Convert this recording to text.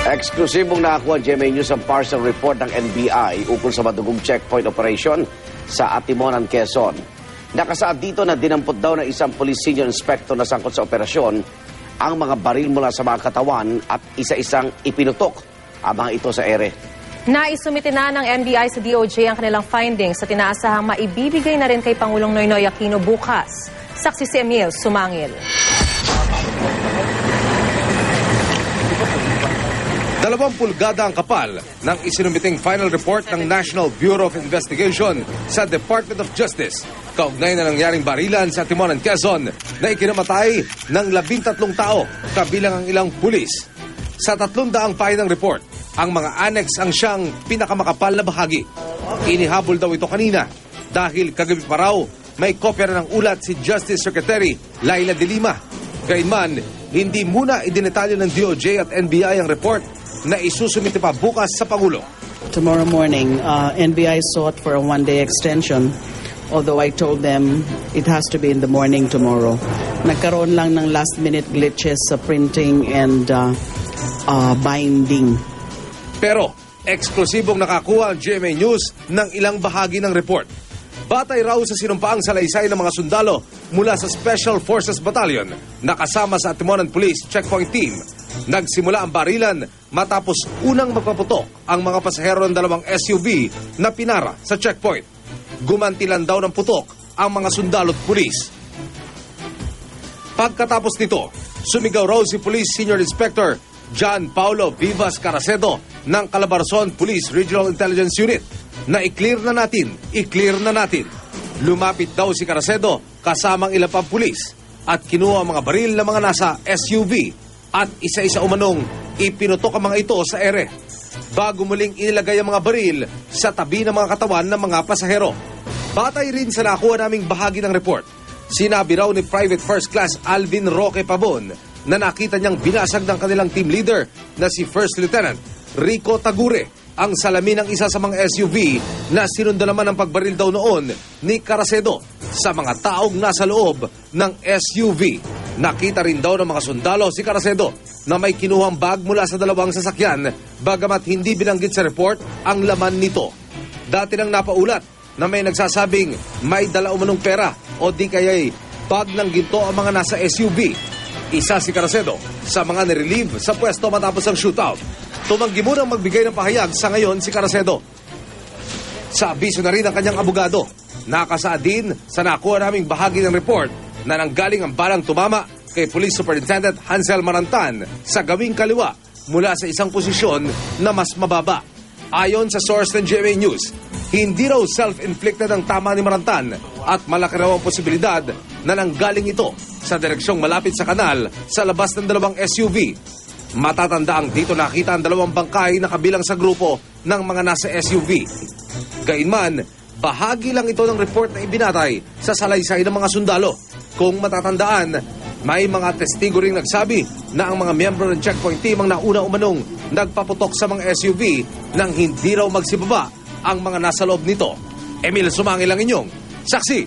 Eksklusibong nakakuha GMA News ang partial report ng NBI ukol sa madugong checkpoint operation sa Atimonan, Quezon. Nakasaad dito na dinampot daw ng isang police senior inspector na sangkot sa operasyon ang mga baril mula sa mga katawan at isa-isang ipinutok ang mga ito sa ere. Naisumite na ng NBI sa DOJ ang kanilang findings sa tinaasahang maibibigay na rin kay Pangulong Noynoy Aquino bukas. Saksi si Emil Sumangil. 2 pulgada ang kapal ng isinumiting final report ng National Bureau of Investigation sa Department of Justice. Kaugnay na nangyaring barilan sa Atimonan, Quezon na ikinamatay ng 13 tao kabilang ang ilang pulis. Sa 300 pahinang report, ang mga annex ang siyang pinakamakapal na bahagi. Inihabol daw ito kanina dahil kagabi pa raw may kopya na ng ulat si Justice Secretary Laila de Lima. Gayunman, hindi muna idinetalyo ng DOJ at NBI ang report na isusumite pa bukas sa Pangulo. Tomorrow morning, NBI sought for a one-day extension, although I told them it has to be in the morning tomorrow. Nagkaroon lang ng last-minute glitches sa printing and binding. Pero, eksklusibong nakakuha ang GMA News ng ilang bahagi ng report. Batay raw sa sinumpaang salaysay ng mga sundalo mula sa Special Forces Battalion na kasama sa Atimonan Police Checkpoint Team. Nagsimula ang barilan matapos unang magpaputok ang mga pasahero ng 2 SUV na pinara sa checkpoint. Gumantilan daw ng putok ang mga sundalo at pulis. Pagkatapos nito, sumigaw raw si Police Senior Inspector John Paulo Vivas Caracedo ng Calabarzon Police Regional Intelligence Unit na i-clear na natin. Lumapit daw si Caracedo kasamang ilang pang pulis at kinuha ang mga baril ng mga nasa SUV at isa-isa umanong ipinutok ang mga ito sa ere bago muling inilagay ang mga baril sa tabi ng mga katawan ng mga pasahero. Batay rin sa nakuha naming bahagi ng report, sinabi raw ni Private First Class Alvin Roque Pabon na nakita niyang binasag ng kanilang team leader na si First Lieutenant Rico Tagure ang salamin ng isa sa mga SUV na sinundan naman ang pagbaril daw noon ni Caracedo sa mga taong nasa loob ng SUV. Nakita rin daw ng mga sundalo si Caracedo na may kinuhang bag mula sa 2 sasakyan bagamat hindi binanggit sa report ang laman nito. Dati nang napaulat na may nagsasabing may dala umanong pera o di kaya'y bag ng ginto ang mga nasa SUV. Isa si Caracedo sa mga nirelieve sa pwesto matapos ang shootout. Tumanggi munang magbigay ng pahayag sa ngayon si Caracedo. Sa abiso na rin ang kanyang abogado. Nakasaad din sa nakuha naming bahagi ng report na nanggaling ang balang tumama kay Police Superintendent Hansel Marantan sa gawing kaliwa mula sa isang posisyon na mas mababa. Ayon sa source ng GMA News, hindi raw self-inflicted ang tama ni Marantan at malaki raw ang posibilidad na nanggaling ito sa direksyong malapit sa kanal sa labas ng 2 SUV. Matatandaang dito nakita ang 2 bangkay na kabilang sa grupo ng mga nasa SUV. Gayunman, bahagi lang ito ng report na ibinatay sa salaysay ng mga sundalo. Kung matatandaan, may mga testigo ring nagsabi na ang mga miyembro ng checkpoint team ang nauna umanong nagpaputok sa mga SUV nang hindi raw magsibaba ang mga nasa loob nito. Emil Sumangil ang inyong saksi.